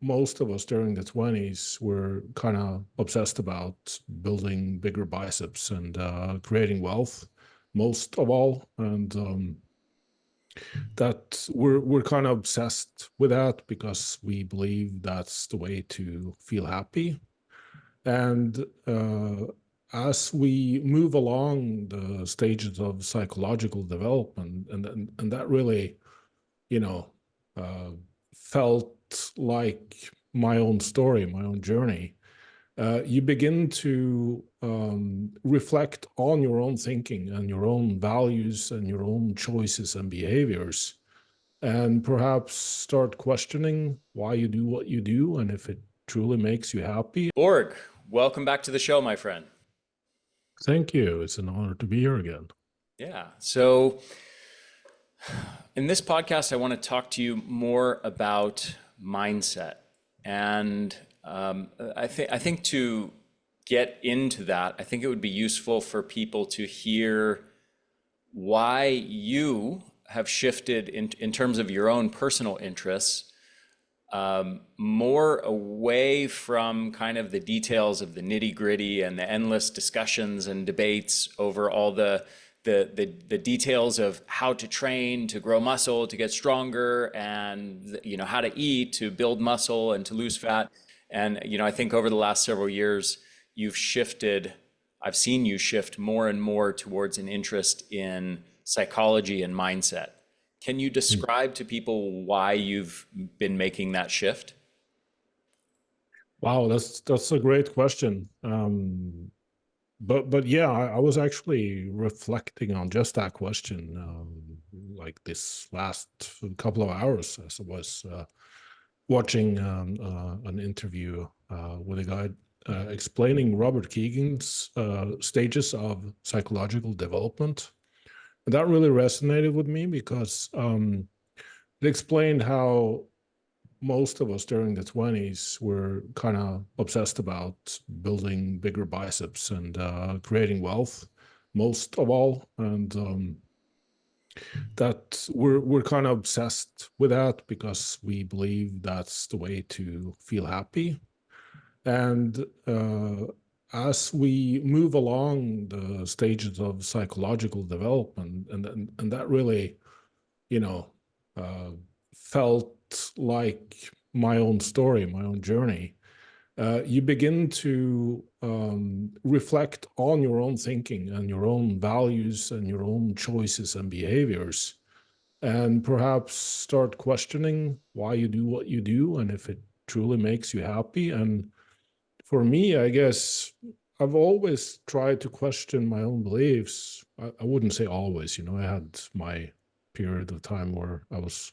most of us during the 20s were kind of obsessed about building bigger biceps and creating wealth, most of all. And that we're kind of obsessed with that because we believe that's the way to feel happy. And as we move along the stages of psychological development, and that really, you know, felt like my own story, my own journey. You begin to reflect on your own thinking and your own values and your own choices and behaviors, and perhaps start questioning why you do what you do and if it truly makes you happy. Borg, welcome back to the show, my friend. Thank you. It's an honor to be here again. Yeah. So, in this podcast, I want to talk to you more about mindset. And I think to get into that, I think it would be useful for people to hear why you have shifted in terms of your own personal interests more away from kind of the details of the nitty gritty and the endless discussions and debates over all the details of how to train to grow muscle, to get stronger, and how to eat to build muscle and to lose fat. And I think over the last several years you've shifted. I've seen you shift more and more towards an interest in psychology and mindset. Can you describe to people why you've been making that shift? Wow, that's a great question. But yeah, I was actually reflecting on just that question, like this last couple of hours as I was watching an interview with a guy explaining Robert Keegan's stages of psychological development. And that really resonated with me because it explained how most of us during the 20s were kind of obsessed about building bigger biceps and creating wealth, most of all. And that we're kind of obsessed with that because we believe that's the way to feel happy. And as we move along the stages of psychological development, and that really, you know, felt like my own story, my own journey. You begin to reflect on your own thinking and your own values and your own choices and behaviors, and perhaps start questioning why you do what you do and if it truly makes you happy. And for me, I guess I've always tried to question my own beliefs. I wouldn't say always, I had my period of time where I was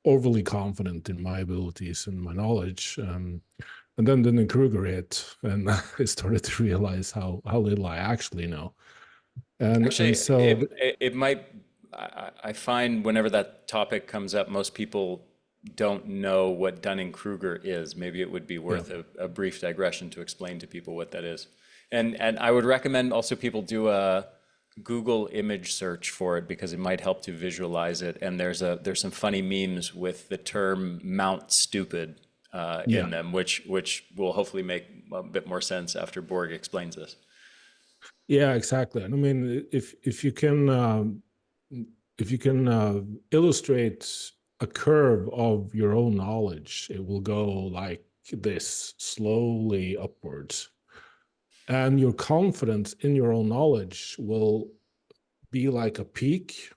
overly confident in my abilities and my knowledge. And then Dunning-Kruger hit, and I started to realize how little I actually know. And Actually, so, it might, I find whenever that topic comes up, most people don't know what Dunning-Kruger is. Maybe it would be yeah, worth a brief digression to explain to people what that is. And I would recommend also people do a Google image search for it because it might help to visualize it. And there's some funny memes with the term Mount Stupid yeah, in them, which will hopefully make a bit more sense after Borg explains this. yeah, exactly. And I mean, if you can illustrate a curve of your own knowledge, it will go like this, slowly upwards. And your confidence in your own knowledge will be like a peak,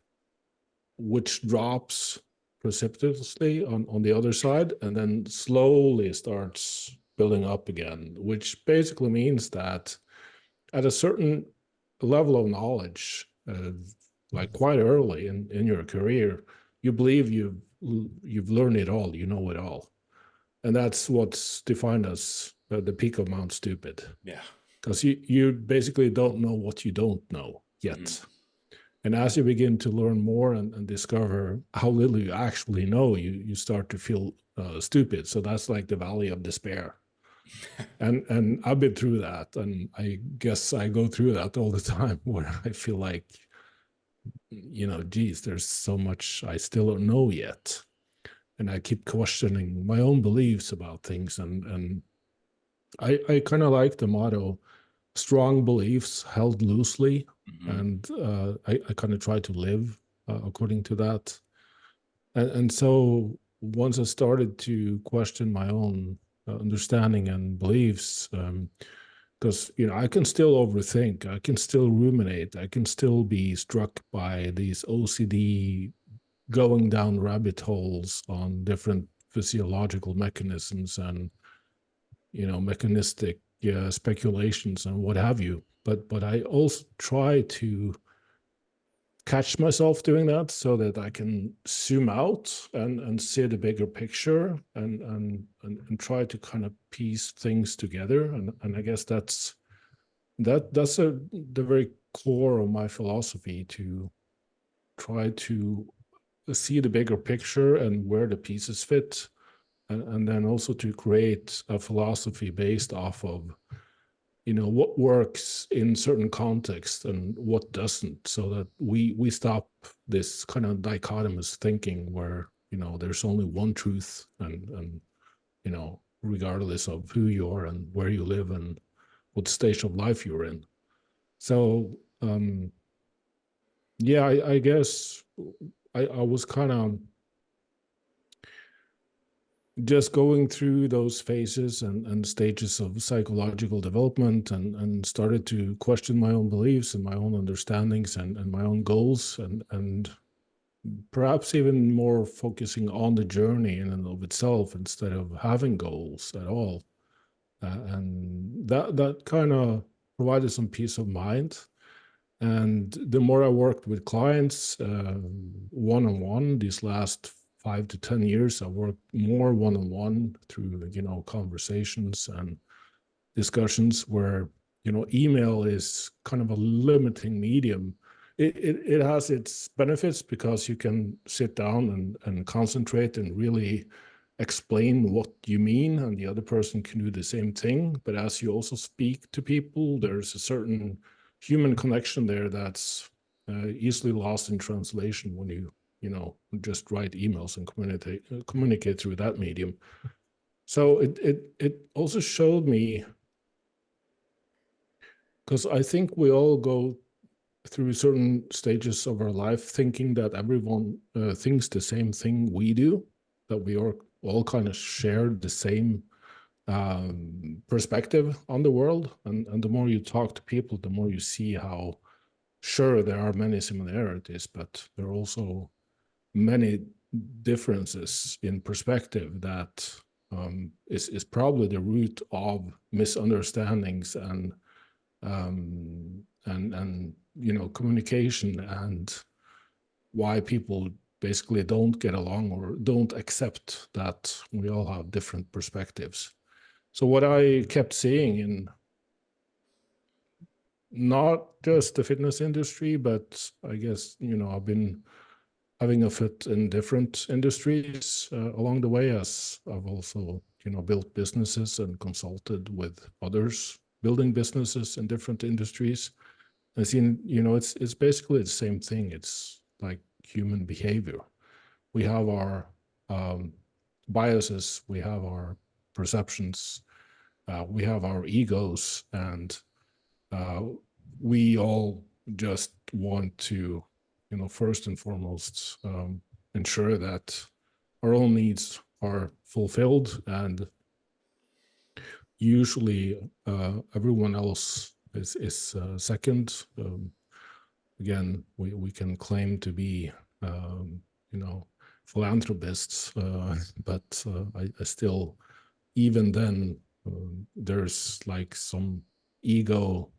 which drops precipitously on the other side, and then slowly starts building up again, which basically means that at a certain level of knowledge, like quite early in your career, you believe you've learned it all, you know it all. And that's what's defined as the peak of Mount Stupid, Yeah. because you basically don't know what you don't know Mhm. yet. And as you begin to learn more and discover how little you actually know, you start to feel stupid. So that's like the valley of despair. And I've been through that, and I guess I go through that all the time, where I feel like, geez, there's so much I still don't know yet. and I keep questioning my own beliefs about things. And I kind of like the motto, strong beliefs held loosely. Mhm. And I kind of try to live according to that. And so once I started to question my own understanding and beliefs, because I can still overthink, I can still ruminate, I can still be struck by these OCD going down rabbit holes on different physiological mechanisms and mechanistic speculations and what have you. But I also try to catch myself doing that so that I can zoom out and see the bigger picture and try to kind of piece things together. And I guess that's the very core of my philosophy, to try to see the bigger picture and where the pieces fit, and then also to create a philosophy based off of what works in certain contexts and what doesn't, so that we stop this kind of dichotomous thinking where there's only one truth, and regardless of who you are and where you live and what stage of life you're in. So yeah, I guess I was kind of just going through those phases and stages of psychological development, and started to question my own beliefs and my own understandings and my own goals, and perhaps even more focusing on the journey in and of itself instead of having goals at all. And that kind of provided some peace of mind. And the more I worked with clients one-on-one these last 5 to 10 years, I worked more one-on-one through, conversations and discussions where, email is kind of a limiting medium. It has its benefits because you can sit down and concentrate and really explain what you mean, and the other person can do the same thing. But as you also speak to people, there's a certain human connection there that's easily lost in translation when just write emails and communicate through that medium. So it also showed me, because I think we all go through certain stages of our life thinking that everyone thinks the same thing we do, that we are all kind of share the same perspective on the world. And the more you talk to people, the more you see how, sure, there are many similarities, but there are also many differences in perspective that is probably the root of misunderstandings and communication, and why people basically don't get along or don't accept that we all have different perspectives. So what I kept seeing in not just the fitness industry, but I guess, I've been having a foot in different industries along the way, as I've also, built businesses and consulted with others building businesses in different industries. I've seen, it's basically the same thing. It's like human behavior. We have our biases, we have our perceptions, we have our egos, and we all just want to, first and foremost, ensure that our own needs are fulfilled, and usually everyone else is second. Again, we can claim to be, philanthropists, but I still, even then, there's like some ego,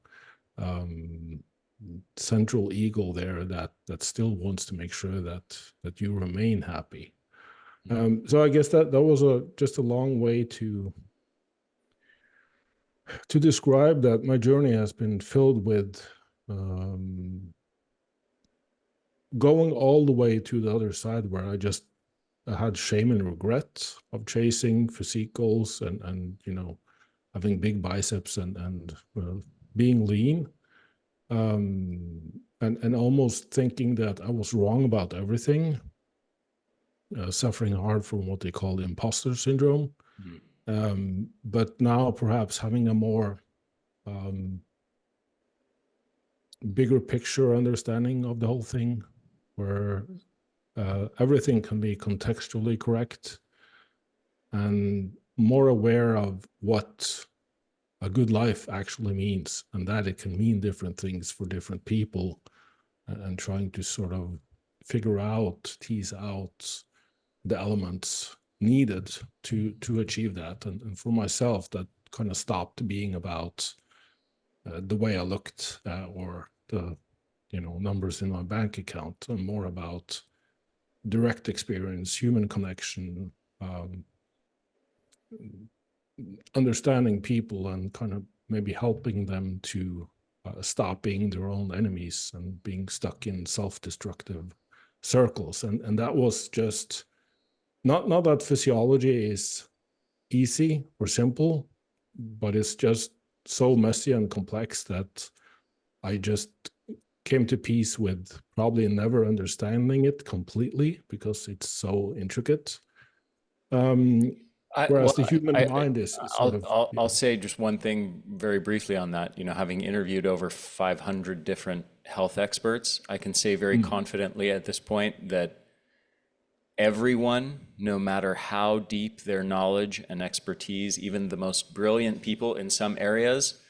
central ego there that still wants to make sure that you remain happy. So I guess that was just a long way to describe that my journey has been filled with going all the way to the other side, where I had shame and regret of chasing physique goals and having big biceps and being lean, and almost thinking that I was wrong about everything. suffering hard from what they call the imposter syndrome. But now perhaps having a more bigger picture understanding of the whole thing, where everything can be contextually correct, and more aware of what a good life actually means, and that it can mean different things for different people, and trying to sort of tease out the elements needed to achieve that. And for myself, that kind of stopped being about the way I looked, or the numbers in my bank account, and more about direct experience, human connection, understanding people, and kind of maybe helping them to stop being their own enemies and being stuck in self-destructive circles. And that was just not that physiology is easy or simple, but it's just so messy and complex that I just came to peace with probably never understanding it completely, because it's so intricate. Whereas the human mind is sort of. I'll say just one thing very briefly on that. Having interviewed over 500 different health experts, I can say very confidently at this point that everyone, no matter how deep their knowledge and expertise, even the most brilliant people in some areas,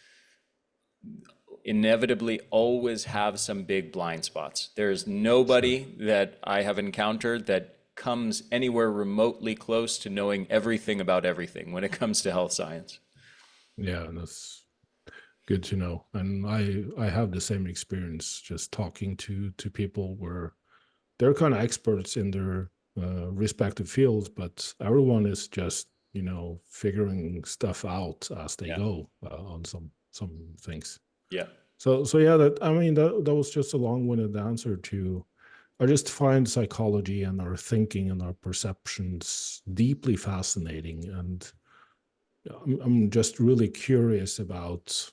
inevitably always have some big blind spots. There's nobody that I have encountered that comes anywhere remotely close to knowing everything about everything when it comes to health science. Yeah, that's good to know. And I have the same experience, just talking to people where they're kind of experts in their respective fields, but everyone is just figuring stuff out as they go on some things. Yeah. So yeah, that was just a long-winded answer to. I just find psychology and our thinking and our perceptions deeply fascinating, and I'm just really curious about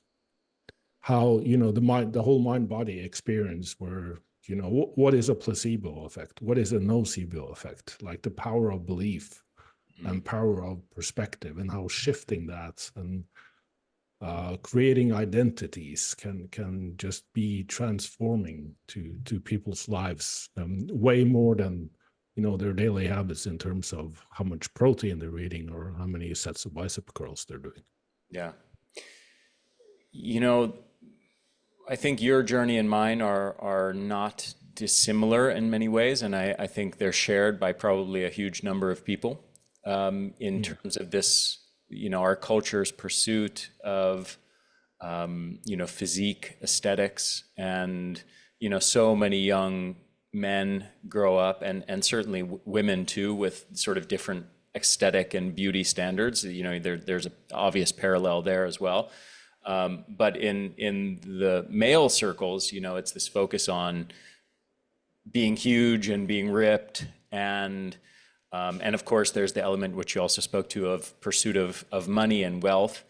how the whole mind-body experience, where what is a placebo effect, what is a nocebo effect, like the power of belief and power of perspective, and how shifting that and creating identities can just be transforming to people's lives, way more than their daily habits, in terms of how much protein they're eating or how many sets of bicep curls they're doing. Yeah. I think your journey and mine are not dissimilar in many ways, and I think they're shared by probably a huge number of people, in terms of this, our culture's pursuit of, physique, aesthetics, and, so many young men grow up, and certainly women too, with sort of different aesthetic and beauty standards. There's an obvious parallel there as well. But in the male circles, it's this focus on being huge and being ripped, and of course there's the element which you also spoke to of pursuit of money and wealth.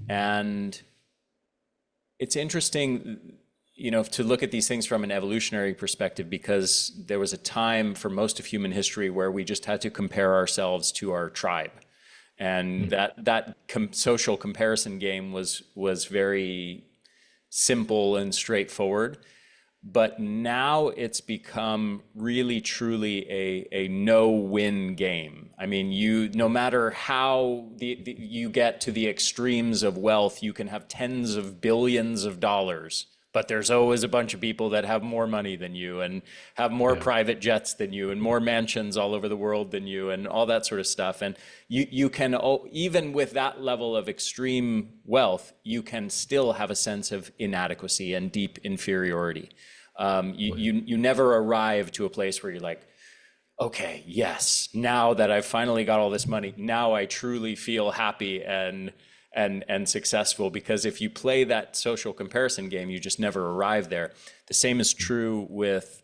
And it's interesting, to look at these things from an evolutionary perspective, because there was a time for most of human history where we just had to compare ourselves to our tribe. And that social comparison game was very simple and straightforward. But now it's become really, truly a no-win game. I mean, no matter how you get to the extremes of wealth, you can have tens of billions of dollars, but there's always a bunch of people that have more money than you and have more private jets than you and more mansions all over the world than you and all that sort of stuff. And you can, even with that level of extreme wealth, you can still have a sense of inadequacy and deep inferiority. You never arrive to a place where you're like, okay, yes, now that I've finally got all this money, now I truly feel happy and successful. Because if you play that social comparison game, you just never arrive there. The same is true with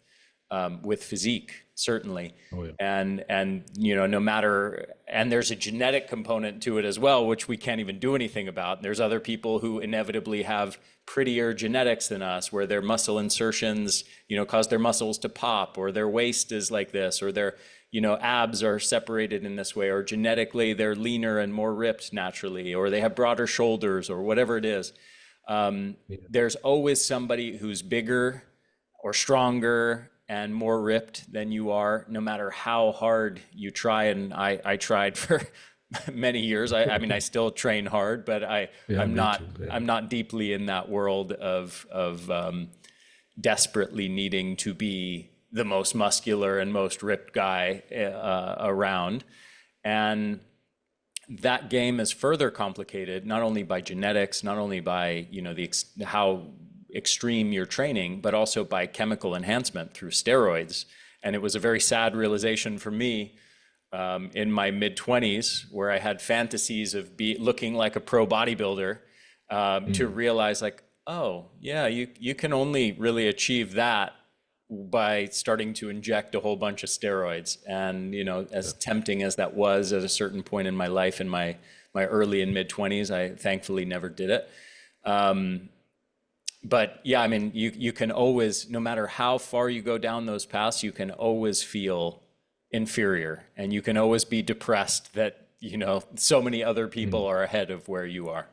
physique, certainly. Oh, yeah. And no matter, and there's a genetic component to it as well, which we can't even do anything about. There's other people who inevitably have prettier genetics than us, where their muscle insertions, cause their muscles to pop, or their waist is like this, or their, abs are separated in this way, or genetically they're leaner and more ripped naturally, or they have broader shoulders, or whatever it is. Yeah. There's always somebody who's bigger or stronger and more ripped than you are, no matter how hard you try. And I tried for many years. I mean, I still train hard, but Yeah, I'm me not too. Yeah. I'm not deeply in that world of desperately needing to be the most muscular and most ripped guy around. And that game is further complicated, not only by genetics, not only by, how extreme your training, but also by chemical enhancement through steroids. And it was a very sad realization for me in my mid 20s, where I had fantasies of looking like a pro bodybuilder, to Mm. realize like, oh yeah, you can only really achieve that by starting to inject a whole bunch of steroids. And as Yeah. tempting as that was at a certain point in my life, in my early and mid 20s, I thankfully never did it. But yeah, I mean, you can always, no matter how far you go down those paths, you can always feel inferior, and you can always be depressed that so many other people Mm. are ahead of where you are.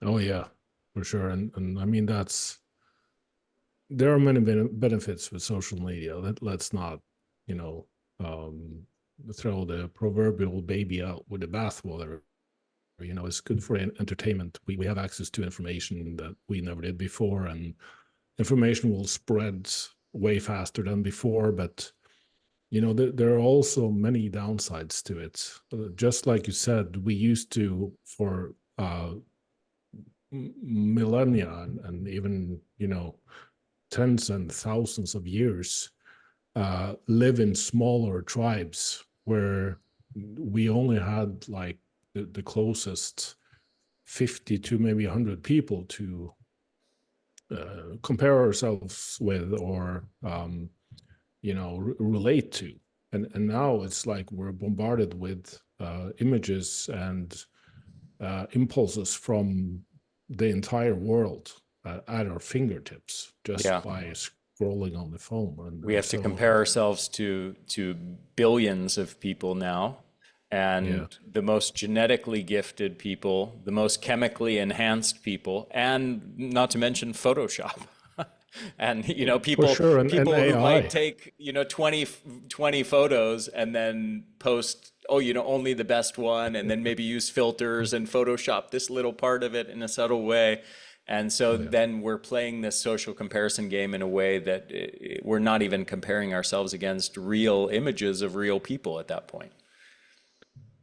Oh yeah, for sure. And I mean, there are many benefits with social media. Let's not, you know, um, throw the proverbial baby out with the bathwater. It's good for entertainment. We have access to information that we never did before, and information will spread way faster than before. But there are also many downsides to it. Just like you said, we used to, for millennia and even tens and thousands of years, live in smaller tribes where we only had like the closest 50 to maybe 100 people to compare ourselves with, or relate to. And now it's like we're bombarded with images and impulses from the entire world at our fingertips, just Yeah. by scrolling on the phone. and, We and have to so compare ourselves to billions of people now, yeah. and the most genetically gifted people, the most chemically enhanced people, and not to mention Photoshop. And For people sure. And people who might AI. take 20 photos and then post, oh, only the best one, and then maybe use filters and Photoshop this little part of it in a subtle way. And so Oh yeah. then we're playing this social comparison game in a way that we're not even comparing ourselves against real images of real people at that point.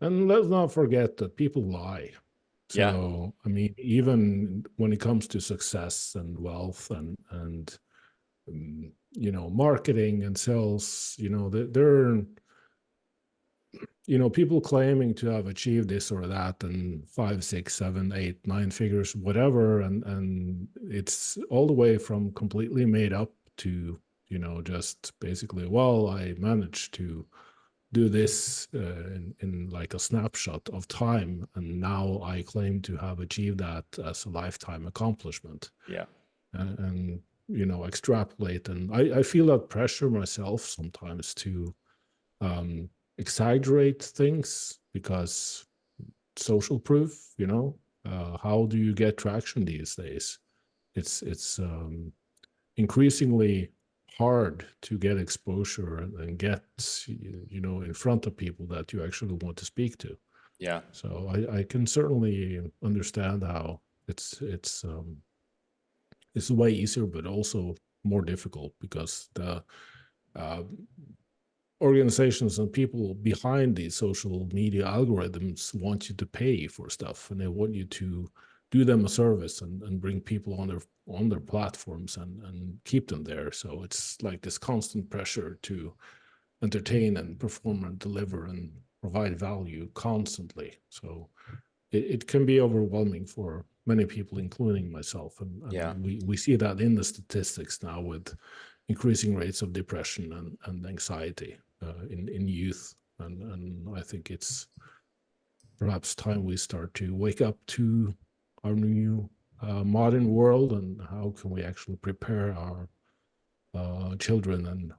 And let's not forget that people lie. Yeah. So I mean, even when it comes to success and wealth and marketing and sales, there are people claiming to have achieved this or that, and 5, 6, 7, 8, 9 figures, whatever, and it's all the way from completely made up to just basically, well, I managed to do this in like a snapshot of time, and now I claim to have achieved that as a lifetime accomplishment. Yeah. And extrapolate. And I feel that pressure myself sometimes to um, exaggerate things, because social proof, how do you get traction these days? It's increasingly hard to get exposure and get in front of people that you actually want to speak to. Yeah. So I can certainly understand how it's way easier, but also more difficult, because the uh, organizations and people behind these social media algorithms want you to pay for stuff, and they want you to do them a service and bring people on their platforms and keep them there. So it's like this constant pressure to entertain and perform and deliver and provide value constantly. So it can be overwhelming for many people, including myself. Yeah. And we see that in the statistics now, with increasing rates of depression and anxiety in youth. And I think it's perhaps time we start to wake up to our new modern world, and how can we actually prepare our children and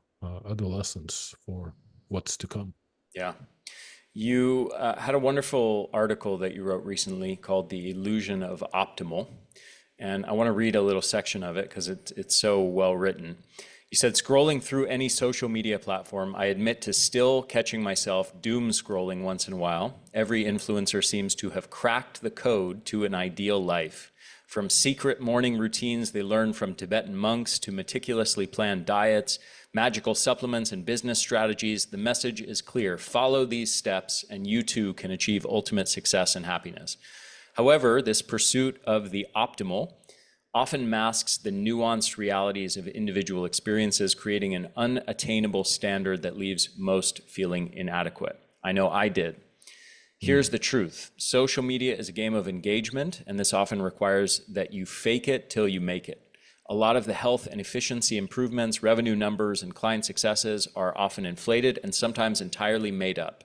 adolescents for what's to come. Yeah. You had a wonderful article that you wrote recently called The Illusion of Optimal. And I want to read a little section of it because it's so well written. You said, scrolling through any social media platform, I admit to still catching myself doom scrolling once in a while. Every influencer seems to have cracked the code to an ideal life. From secret morning routines they learn from Tibetan monks to meticulously planned diets, magical supplements, and business strategies, the message is clear. Follow these steps and you too can achieve ultimate success and happiness. However, this pursuit of the optimal often masks the nuanced realities of individual experiences, creating an unattainable standard that leaves most feeling inadequate. I know I did. Here's the truth. Social media is a game of engagement, and this often requires that you fake it till you make it. A lot of the health and efficiency improvements, revenue numbers, and client successes are often inflated and sometimes entirely made up.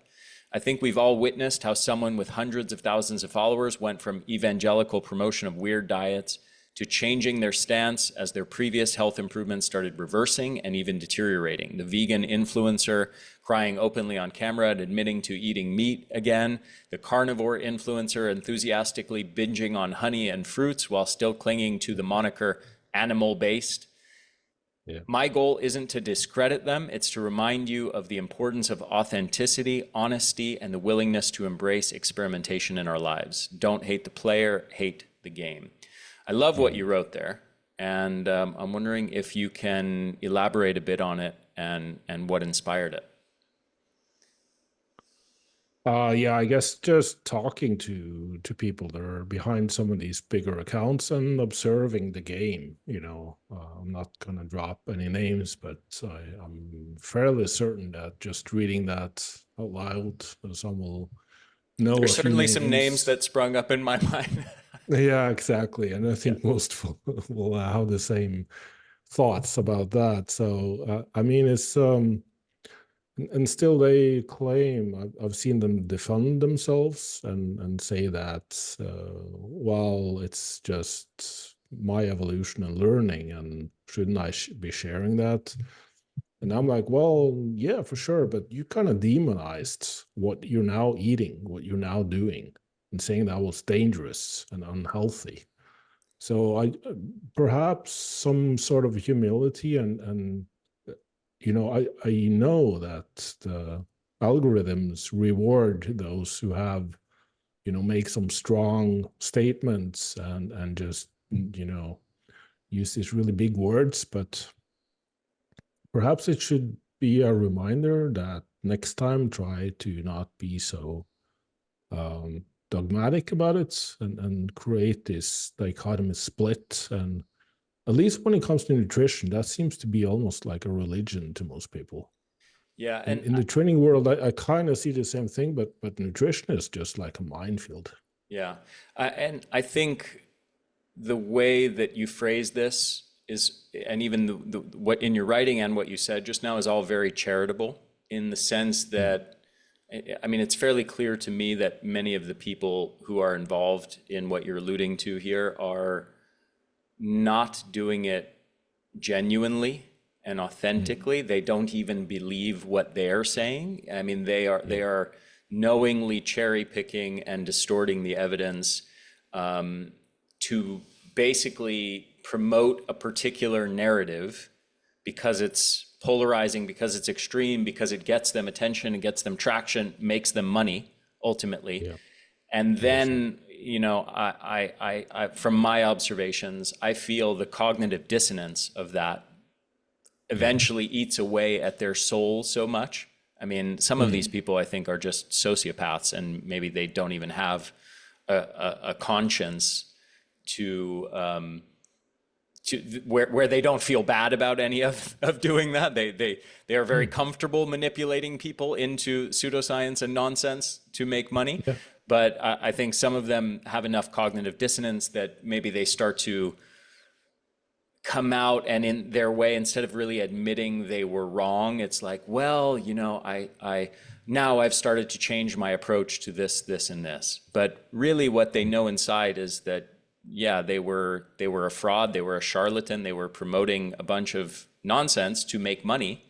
I think we've all witnessed how someone with hundreds of thousands of followers went from evangelical promotion of weird diets to changing their stance as their previous health improvements started reversing and even deteriorating. The vegan influencer crying openly on camera and admitting to eating meat again. The carnivore influencer enthusiastically binging on honey and fruits while still clinging to the moniker animal-based. Yeah. My goal isn't to discredit them, it's to remind you of the importance of authenticity, honesty, and the willingness to embrace experimentation in our lives. Don't hate the player, hate the game. I love what you wrote there, and I'm wondering if you can elaborate a bit on it and what inspired it. Yeah, I guess just talking to people that are behind some of these bigger accounts and observing the game. I'm not gonna drop any names, but I'm fairly certain that just reading that out loud, some will know There's a few certainly some names names. that sprung up in my mind. Yeah, exactly. And I Yeah. think most will have the same thoughts about that. So, I mean, it's and still they claim, I've seen them defend themselves and say that, well, it's just my evolution and learning, and shouldn't I be sharing that? And I'm like, well, yeah, for sure, but you kind of demonized what you're now eating, what you're now doing, and saying that was dangerous and unhealthy. So perhaps some sort of humility and I know that the algorithms reward those who have make some strong statements and just use these really big words, but perhaps it should be a reminder that next time try to not be so dogmatic about it and create this dichotomy split. And at least when it comes to nutrition, that seems to be almost like a religion to most people. Yeah, In the training world, I kind of see the same thing, but nutrition is just like a minefield. yeah. And I think the way that you phrase this is, and even what in your writing and what you said just now is all very charitable in the sense that, I mean, it's fairly clear to me that many of the people who are involved in what you're alluding to here are not doing it genuinely and authentically. They don't even believe what they're saying. I mean, they are knowingly cherry picking and distorting the evidence to basically promote a particular narrative because it's polarizing, because it's extreme, because it gets them attention, it gets them traction, makes them money ultimately. Yeah. And then, from my observations, I feel the cognitive dissonance of that eventually eats away at their soul so much. I mean, some of these people I think are just sociopaths, and maybe they don't even have a conscience to where they don't feel bad about any of doing that. They are very comfortable manipulating people into pseudoscience and nonsense to make money. Yeah. But I think some of them have enough cognitive dissonance that maybe they start to come out, and in their way, instead of really admitting they were wrong, it's like, well, I now I've started to change my approach to this, and this. But really what they know inside is that, yeah, they were a fraud, they were a charlatan, they were promoting a bunch of nonsense to make money.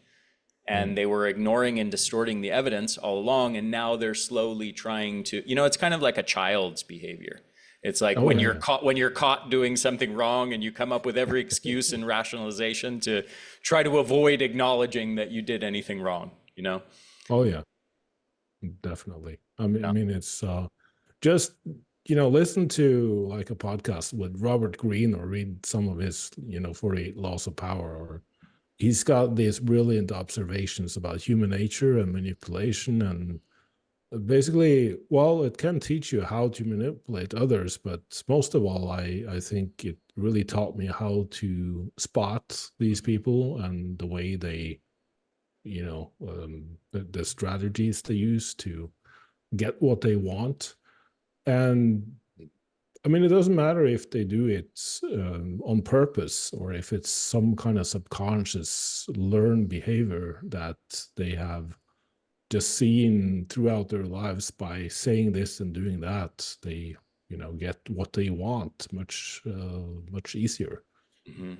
and they were ignoring and distorting the evidence all along, and now they're slowly trying to, it's kind of like a child's behavior. It's like Oh when yeah. you're caught doing something wrong and you come up with every excuse and rationalization to try to avoid acknowledging that you did anything wrong. Oh yeah. Definitely. I Yeah. mean, it's just listen to like a podcast with Robert Greene or read some of his 48 Laws of Power. Or he's got these brilliant observations about human nature and manipulation, and basically, well, it can teach you how to manipulate others, but most of all, I think it really taught me how to spot these people and the way they the strategies they use to get what they want. And I mean, it doesn't matter if they do it on purpose or if it's some kind of subconscious learned behavior that they have just seen throughout their lives. By saying this and doing that, they get what they want much easier. Hmm.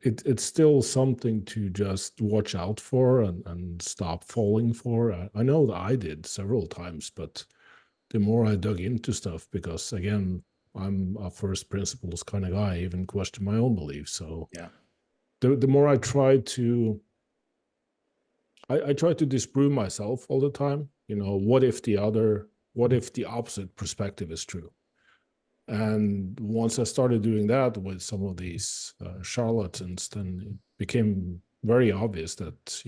It's still something to just watch out for and stop falling for. I know that I did several times, but the more I dug into stuff, because again, I'm a first principles kind of guy, I even question my own beliefs. So Yeah. the more I try to disprove myself all the time. What if the opposite perspective is true? And once I started doing that with some of these charlatans, then it became very obvious that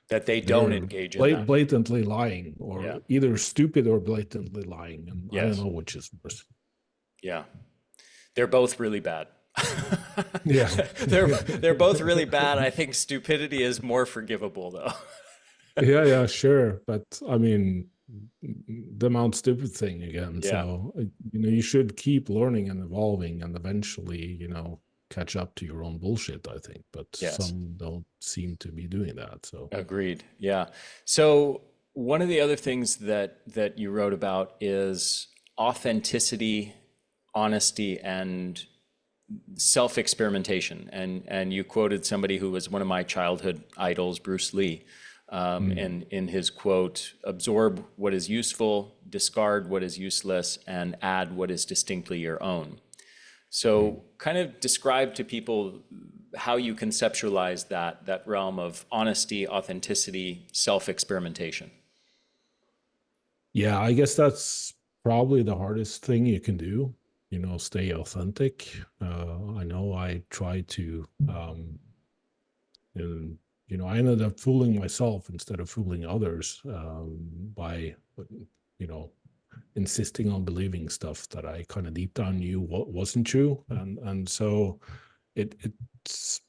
That they don't they're engage in that. blatantly lying, Yeah. or either stupid or blatantly lying, and I don't Yes. know which is worse. Yeah. They're both really bad. Yeah, They're both really bad. I think stupidity is more forgivable though. yeah, sure, but I mean, the Mount Stupid thing again. Yeah. So you should keep learning and evolving, and eventually, catch up to your own bullshit, I think. But Yes. some don't seem to be doing that. So Agreed. Yeah. So one of the other things that you wrote about is authenticity, honesty, and self-experimentation. And you quoted somebody who was one of my childhood idols, Bruce Lee, mm, and in his quote, absorb what is useful, discard what is useless, and add what is distinctly your own. mm. So kind of describe to people how you conceptualize that realm of honesty, authenticity, self-experimentation. Yeah, I guess that's probably the hardest thing you can do. Stay authentic. I know I try to, and I ended up fooling myself instead of fooling others, by, you know, insisting on believing stuff that I kind of deep down knew what wasn't true, and so it's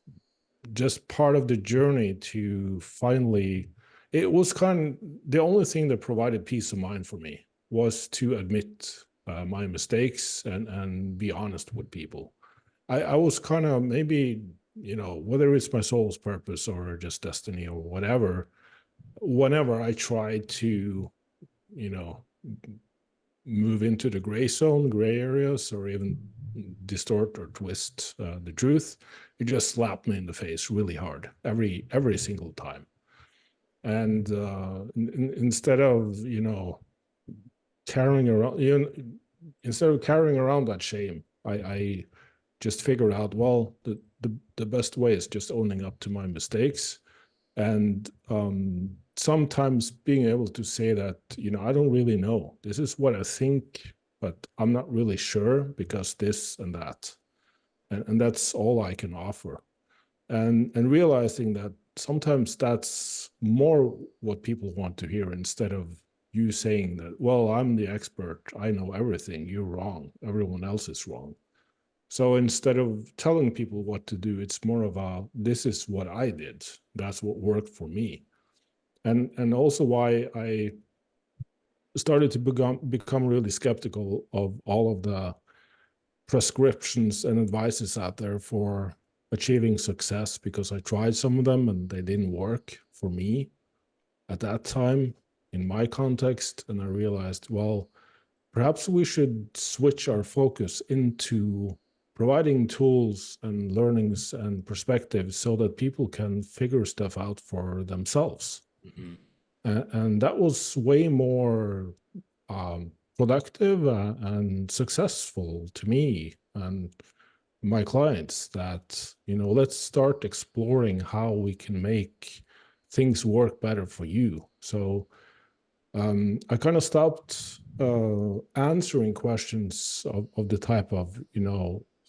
just part of the journey to finally. It was kind of the only thing that provided peace of mind for me was to admit my mistakes and be honest with people. I was kind of maybe whether it's my soul's purpose or just destiny or whatever. Whenever I try to you know move into the gray areas, or even distort or twist the truth, it just slapped me in the face really hard every single time. And instead of carrying around instead of carrying around that shame, I just figured out, well, the best way is just owning up to my mistakes, and sometimes being able to say that I don't really know, this is what I think, but I'm not really sure because this and that, and that's all I can offer. And realizing that sometimes that's more what people want to hear, instead of you saying that, well, I'm the expert, I know everything, you're wrong, everyone else is wrong. So instead of telling people what to do, it's more of a, this is what I did, that's what worked for me. And also why I started to become really skeptical of all of the prescriptions and advices out there for achieving success, because I tried some of them and they didn't work for me at that time in my context. And I realized, well, perhaps we should switch our focus into providing tools and learnings and perspectives so that people can figure stuff out for themselves. And that was way more productive and successful to me and my clients, that, let's start exploring how we can make things work better for you. So I kind of stopped answering questions of the type of,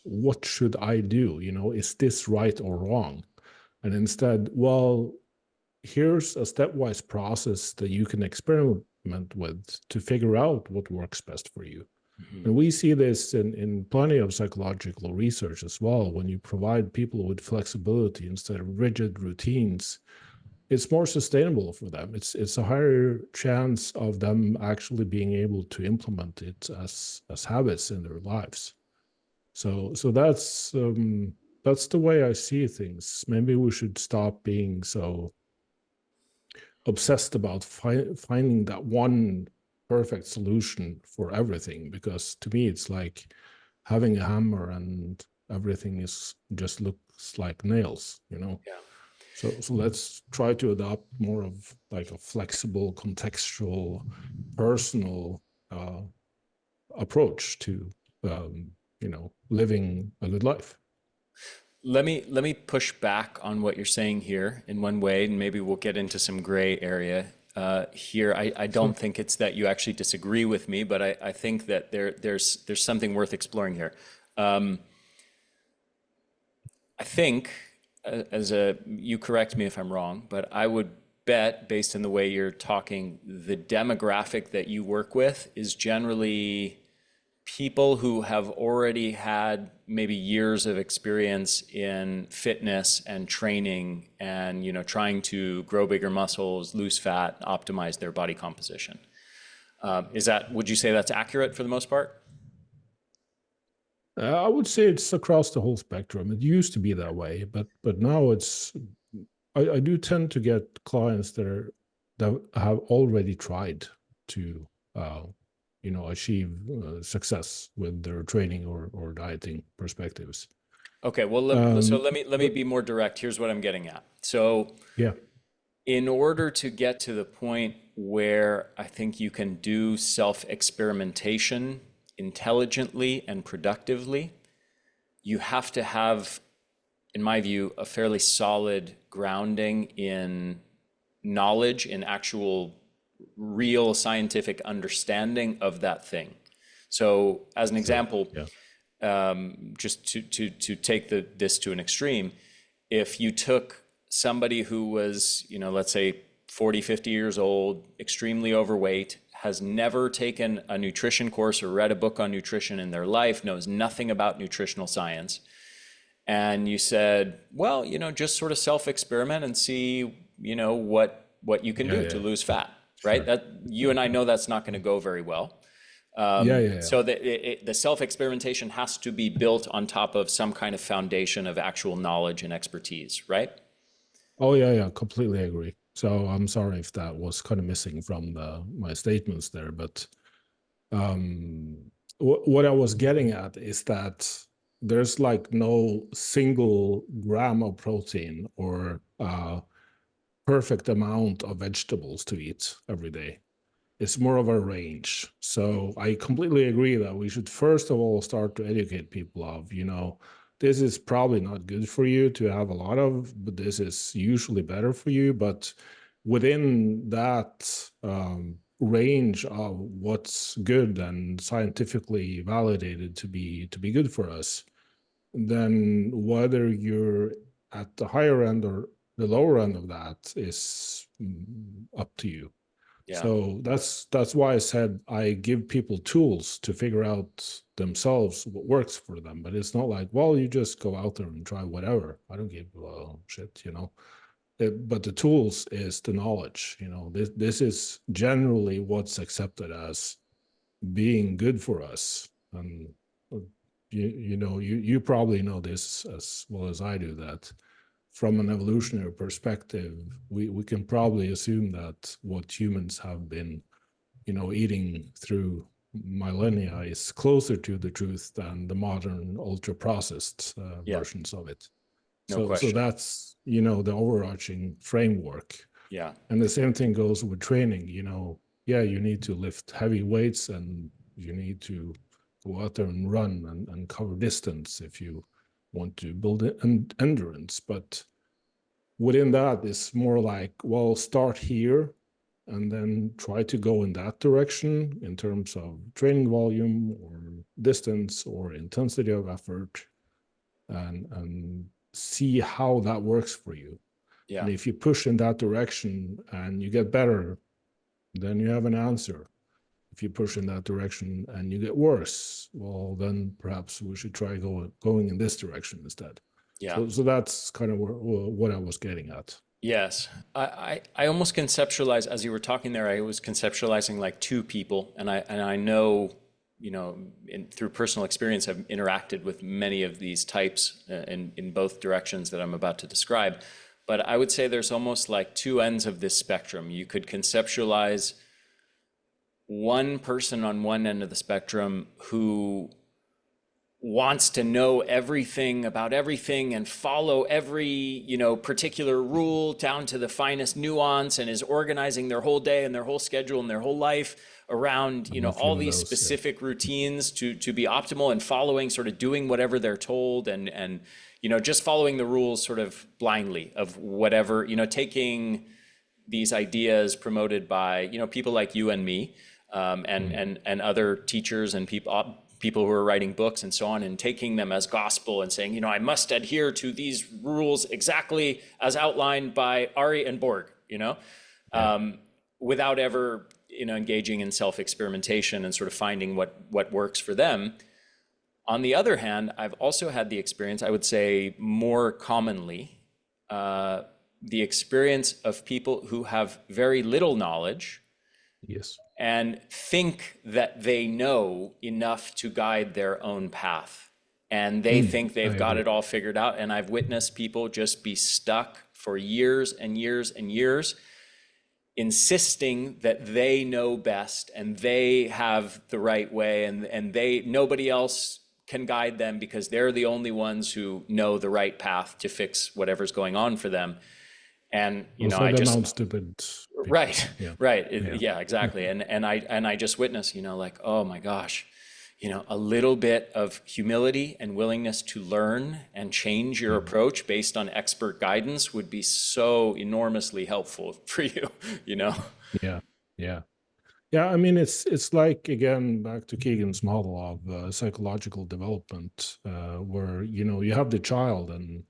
what should I do? Is this right or wrong? And instead, well, here's a stepwise process that you can experiment with to figure out what works best for you. And we see this in plenty of psychological research as well. When you provide people with flexibility instead of rigid routines, it's more sustainable for them. It's a higher chance of them actually being able to implement it as habits in their lives. So that's the way I see things. Maybe we should stop being so obsessed about finding that one perfect solution for everything, because to me it's like having a hammer and everything is just looks like nails. Yeah. So let's try to adopt more of like a flexible, contextual, personal approach to living a good life. Let me push back on what you're saying here in one way, and maybe we'll get into some gray area here. I Sure. don't think it's that you actually disagree with me, but I think that there's something worth exploring here. I think, you correct me if I'm wrong, but I would bet, based on the way you're talking, the demographic that you work with is generally people who have already had maybe years of experience in fitness and training and, trying to grow bigger muscles, lose fat, optimize their body composition. Would you say that's accurate for the most part? I would say it's across the whole spectrum. It used to be that way, but now it's. I do tend to get clients that have already tried to, achieve success with their training or dieting perspectives. Okay, well, so Um, let me but be more direct. Here's what I'm getting at. So, yeah, in order to get to the point where I think you can do self-experimentation intelligently and productively, you have to have, in my view, a fairly solid grounding in knowledge, in actual real scientific understanding of that thing. So, as an sure, example, yeah, just to take this to an extreme, if you took somebody who was, let's say 40, 50 years old, extremely overweight, has never taken a nutrition course or read a book on nutrition in their life, knows nothing about nutritional science, and you said, well, just sort of self-experiment and see, what you can yeah, do to yeah, lose fat, right? sure, That you and I know that's not going to go very well. yeah, yeah, yeah. So the self-experimentation has to be built on top of some kind of foundation of actual knowledge and expertise, right? Oh yeah, yeah, completely agree. So I'm sorry if that was kind of missing from my statements there, but um, what I was getting at is that there's like no single gram of protein or perfect amount of vegetables to eat every day. It's more of a range. So I completely agree that we should first of all start to educate people of, this is probably not good for you to have a lot of, but this is usually better for you. But within that range of what's good and scientifically validated to be good for us, then whether you're at the higher end or the lower end of that is up to you. Yeah. So that's why I said I give people tools to figure out themselves what works for them. But it's not like, well, you just go out there and try whatever. I don't give a shit. But the tools is the knowledge. This is generally what's accepted as being good for us. And you probably know this as well as I do, that from an evolutionary perspective, we can probably assume that what humans have been, eating through millennia is closer to the truth than the modern ultra processed Yeah, versions of it. no So question. that's, you know, the overarching framework. Yeah, And the same thing goes with training. You know, yeah, you need to lift heavy weights and you need to go out there and run and cover distance if you want to build endurance. But within that, it's more like, well, start here and then try to go in that direction in terms of training volume or distance or intensity of effort, and see how that works for you. yeah, And if you push in that direction and you get better, then you have an answer. If you push in that direction and you get worse, well, then perhaps we should try going in this direction instead. yeah. So that's kind of what I was getting at. Yes. I almost conceptualize, as you were talking there, I was conceptualizing like two people, and I know, you know, through personal experience, I've interacted with many of these types in both directions that I'm about to describe. But I would say there's almost like two ends of this spectrum. You could conceptualize one person on one end of the spectrum who wants to know everything about everything and follow every, you know, particular rule down to the finest nuance, and is organizing their whole day and their whole schedule and their whole life around, you I'm know, a all few of these those, yeah. specific routines to be optimal, and following, sort of doing whatever they're told, and you know, just following the rules sort of blindly of whatever, you know, taking these ideas promoted by, you know, people like you and me, Mm. and other teachers and people who are writing books and so on, and taking them as gospel and saying, you know, I must adhere to these rules exactly as outlined by Ari and Borg, you know, Yeah. without ever, you know, engaging in self-experimentation and sort of finding what works for them. On the other hand, I've also had the experience, I would say more commonly, the experience of people who have very little knowledge Yes. and think that they know enough to guide their own path. And they think I they've got agree. it all figured out. And I've witnessed people just be stuck for years and years and years, insisting that they know best and they have the right way, and nobody else can guide them because they're the only ones who know the right path to fix whatever's going on for them. And, you Those know, are I the just, non-stupid people. right, Yeah. right. Yeah. Yeah, exactly. And I just witnessed, you know, like, oh my gosh, you know, a little bit of humility and willingness to learn and change your Mm. approach based on expert guidance would be so enormously helpful for you, you know? Yeah. Yeah. Yeah, I mean, it's like, again, back to Keegan's model of psychological development, where, you know, you have the child, and,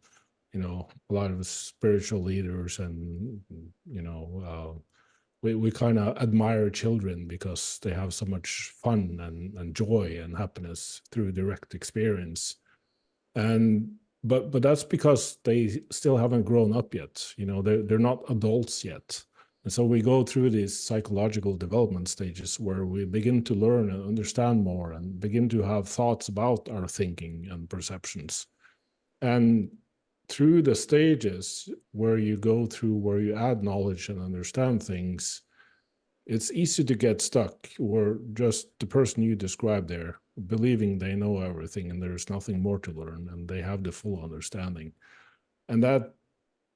you know, a lot of spiritual leaders and, you know, we kind of admire children because they have so much fun and joy and happiness through direct experience. And but that's because they still haven't grown up yet. You know, they're not adults yet. And so we go through these psychological development stages where we begin to learn and understand more and begin to have thoughts about our thinking and perceptions. And through the stages where you go through, where you add knowledge and understand things, it's easy to get stuck, or just the person you described there, believing they know everything and there's nothing more to learn and they have the full understanding. And that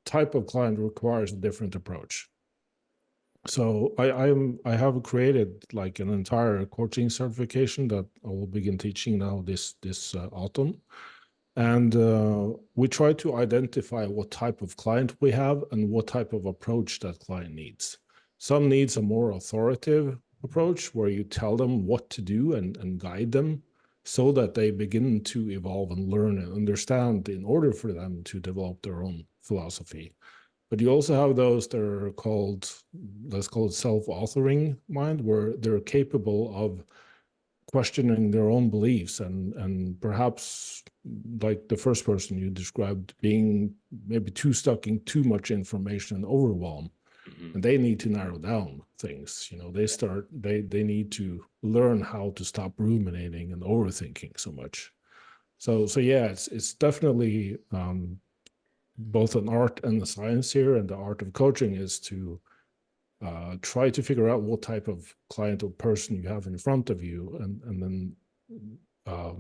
type of client requires a different approach. So I have created like an entire coaching certification that I will begin teaching now this autumn. And we try to identify what type of client we have and what type of approach that client needs. Some needs a more authoritative approach where you tell them what to do and guide them so that they begin to evolve and learn and understand in order for them to develop their own philosophy. But you also have those that are called, let's call it self-authoring mind, where they're capable of questioning their own beliefs and perhaps, like the first person you described, being maybe too stuck in too much information and overwhelm, Mhm. and they need to narrow down things. You know, they need to learn how to stop ruminating and overthinking so much. So yeah, it's definitely both an art and a science here, and the art of coaching is to try to figure out what type of client or person you have in front of you, and then uh,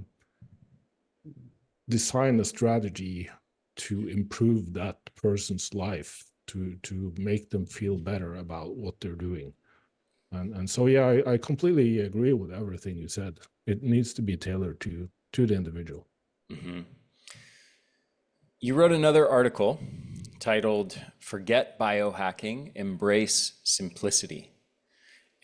design a strategy to improve that person's life, to make them feel better about what they're doing. And so, yeah, I completely agree with everything you said. It needs to be tailored to the individual. Hmm. You wrote another article titled "Forget Biohacking, Embrace Simplicity."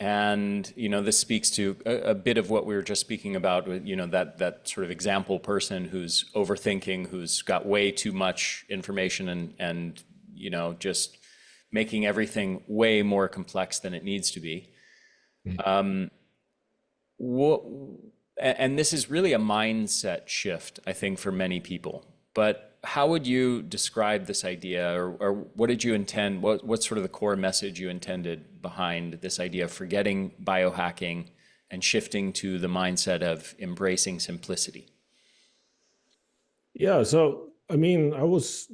And this speaks to a bit of what we were just speaking about with that sort of example person who's overthinking, who's got way too much information and just making everything way more complex than it needs to be. Mm. What, and this is really a mindset shift, I think, for many people. But how would you describe this idea, or what did you intend? What's sort of the core message you intended behind this idea of forgetting biohacking and shifting to the mindset of embracing simplicity? Yeah, so I mean, I was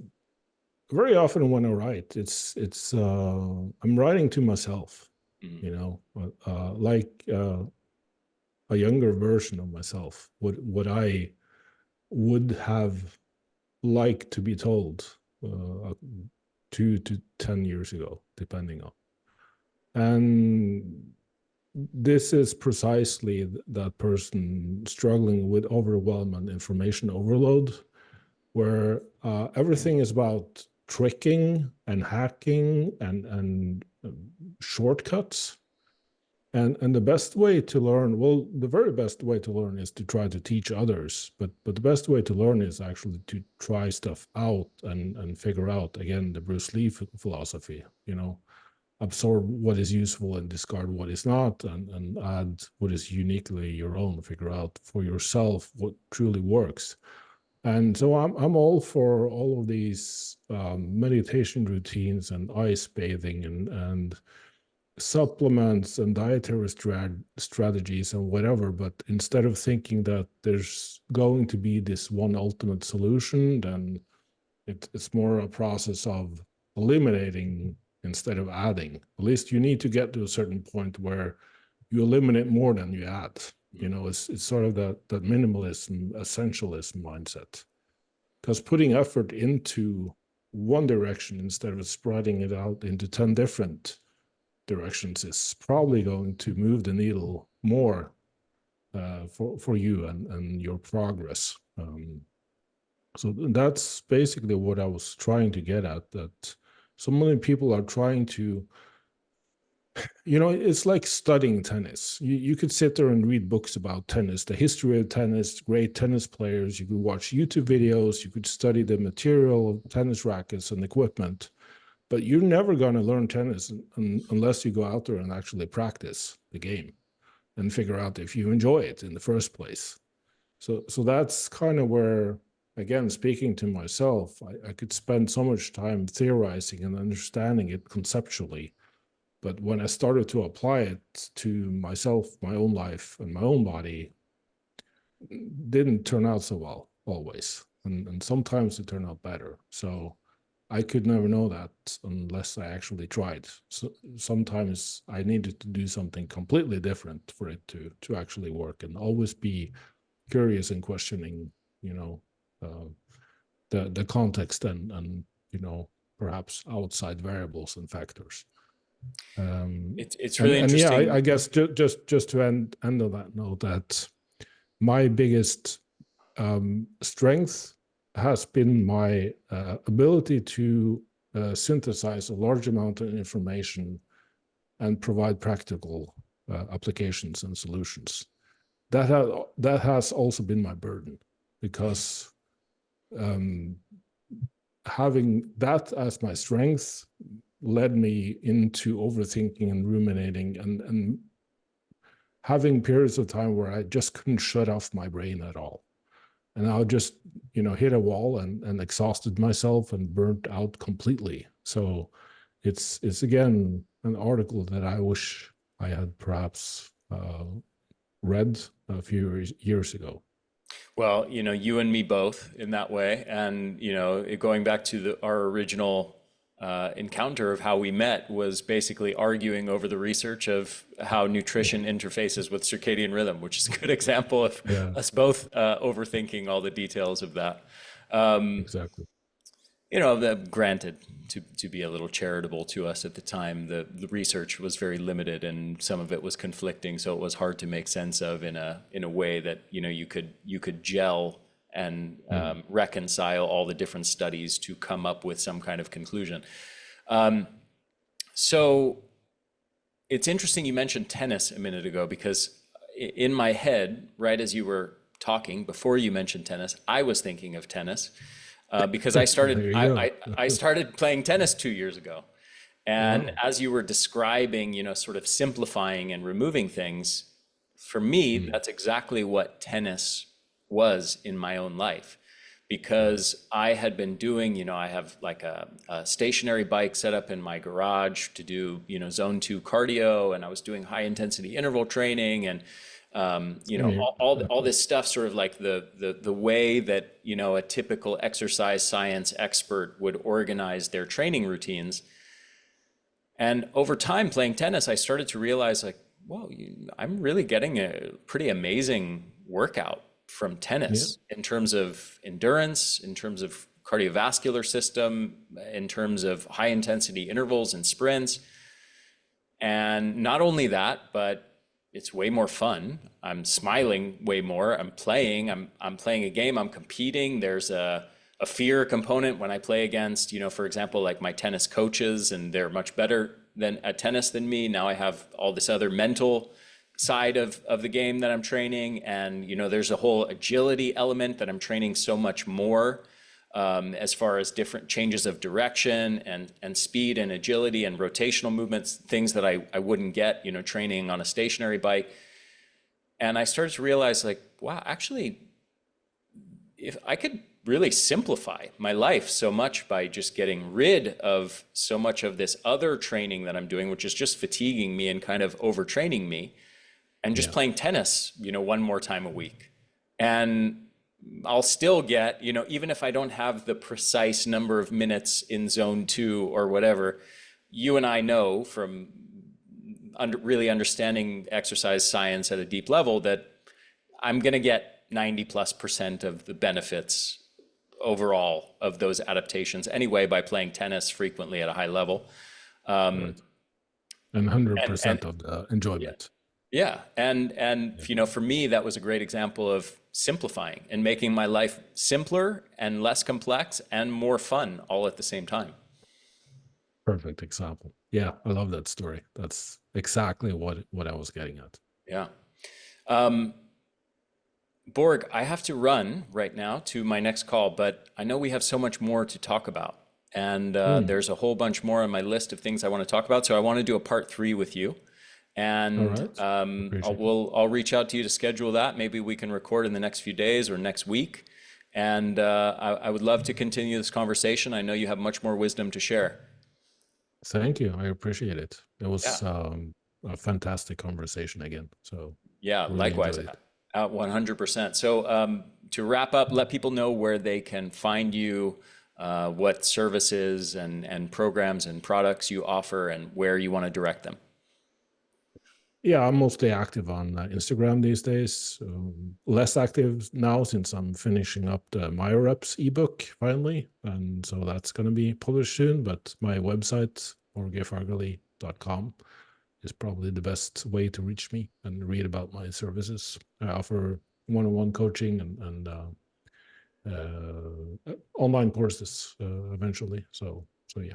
very often when I write, I'm writing to myself, Mhm. you know, like a younger version of myself, what I would have liked to be told 2 to 10 years ago, depending on. And this is precisely that person struggling with overwhelm and information overload, where everything is about tricking and hacking and shortcuts. And the best way to learn, well, the very best way to learn is to try to teach others. But the best way to learn is actually to try stuff out and figure out, again, the Bruce Lee philosophy, absorb what is useful and discard what is not, and add what is uniquely your own, figure out for yourself what truly works. And so I'm all for all of these meditation routines and ice bathing and supplements and dietary strategies and whatever. But instead of thinking that there's going to be this one ultimate solution, then it's more a process of eliminating instead of adding. At least you need to get to a certain point where you eliminate more than you add. It's sort of that minimalism, essentialism mindset. Because putting effort into one direction instead of spreading it out into 10 different directions is probably going to move the needle more for you and your progress. So that's basically what I was trying to get at, that so many people are trying to, it's like studying tennis. You could sit there and read books about tennis, the history of tennis, great tennis players. You could watch YouTube videos. You could study the material of tennis rackets and equipment. But you're never going to learn tennis unless you go out there and actually practice the game and figure out if you enjoy it in the first place. So that's kind of where, again, speaking to myself, I could spend so much time theorizing and understanding it conceptually. But when I started to apply it to myself, my own life, and my own body, didn't turn out so well always. And sometimes it turned out better. So I could never know that unless I actually tried. So sometimes I needed to do something completely different for it to actually work, and always be curious and questioning, uh, the context and perhaps outside variables and factors. It's really And yeah, interesting. I guess just to end on that note, that my biggest strength has been my ability to synthesize a large amount of information and provide practical applications and solutions. That has also been my burden, because um, having that as my strength led me into overthinking and ruminating and having periods of time where I just couldn't shut off my brain at all. And I would just, hit a wall and exhausted myself and burnt out completely. So it's again an article that I wish I had perhaps read a few years ago. Well, you and me both in that way. And, going back to our original encounter of how we met was basically arguing over the research of how nutrition interfaces with circadian rhythm, which is a good example of Yeah, us both overthinking all the details of that. exactly. Granted, to be a little charitable to us at the time, the research was very limited and some of it was conflicting, so it was hard to make sense of in a way that you could gel and reconcile all the different studies to come up with some kind of conclusion. So it's interesting you mentioned tennis a minute ago, because in my head, right as you were talking, before you mentioned tennis, I was thinking of tennis. Because I started, There you I, go. I started playing tennis 2 years ago. And Wow. as you were describing, sort of simplifying and removing things, for me, Mm, that's exactly what tennis was in my own life. right. Because I had been doing, I have like a stationary bike set up in my garage to do, zone 2 cardio, and I was doing high intensity interval training, and Same here. all this stuff, sort of like the way that a typical exercise science expert would organize their training routines. And over time playing tennis, I started to realize, like, whoa, I'm really getting a pretty amazing workout from Yeah. tennis in terms of endurance, in terms of cardiovascular system, in terms of high intensity intervals and sprints. And not only that, but it's way more fun. I'm smiling way more. I'm playing a game. I'm competing. There's a fear component when I play against, for example, like my tennis coaches, and they're much better than at tennis than me. Now I have all this other mental side of the game that I'm training, and there's a whole agility element that I'm training so much more, as far as different changes of direction and speed and agility and rotational movements, things that I wouldn't get, training on a stationary bike. And I started to realize, like, wow, actually, if I could really simplify my life so much by just getting rid of so much of this other training that I'm doing, which is just fatiguing me and kind of overtraining me, and just Yeah. playing tennis, one more time a week. And I'll still get, even if I don't have the precise number of minutes in zone 2 or whatever, you and I know from really understanding exercise science at a deep level that I'm going to get 90+% of the benefits overall of those adaptations anyway by playing tennis frequently at a high level. Right. And And 100% of the yeah, enjoyment. yeah, and Yeah. for me, that was a great example of simplifying and making my life simpler and less complex and more fun all at the same time. Perfect example. Yeah, I love that story. That's exactly what I was getting at. Yeah. Um, Borg, I have to run right now to my next call, but I know we have so much more to talk about. And Mm, there's a whole bunch more on my list of things I want to talk about. So I want to do a part 3 with you. all And right. Appreciate it. I'll reach out to you to schedule that. Maybe we can record in the next few days or next week. And I would love to continue this conversation. I know you have much more wisdom to share. Thank you. I appreciate it. It Yeah. was a fantastic conversation again. So Yeah, really likewise, enjoyed it. 100%. So to wrap up, let people know where they can find you, what services and programs and products you offer, and where you want to direct them. Yeah, I'm mostly active on Instagram these days. Less active now since I'm finishing up the MyoReps ebook finally, and so that's going to be published soon. But my website, borgefagerli.com, is probably the best way to reach me and read about my services. I offer one-on-one coaching and online courses eventually. So yeah.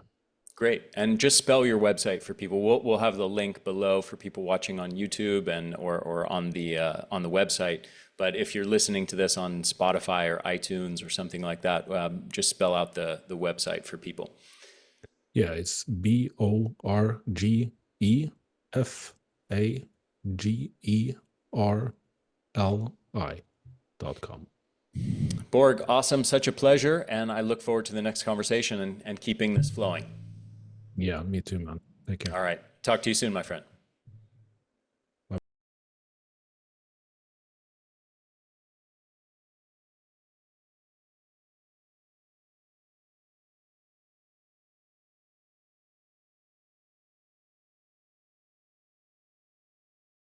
Great. And just spell your website for people. We'll have the link below for people watching on YouTube and or on the website. But if you're listening to this on Spotify or iTunes or something like that, just spell out the website for people. Yeah, it's BORGEFAGERLI.com. Borg, awesome. Such a pleasure. And I look forward to the next conversation and keeping this flowing. Yeah, me too, man. Take care. All right. Talk to you soon, my friend.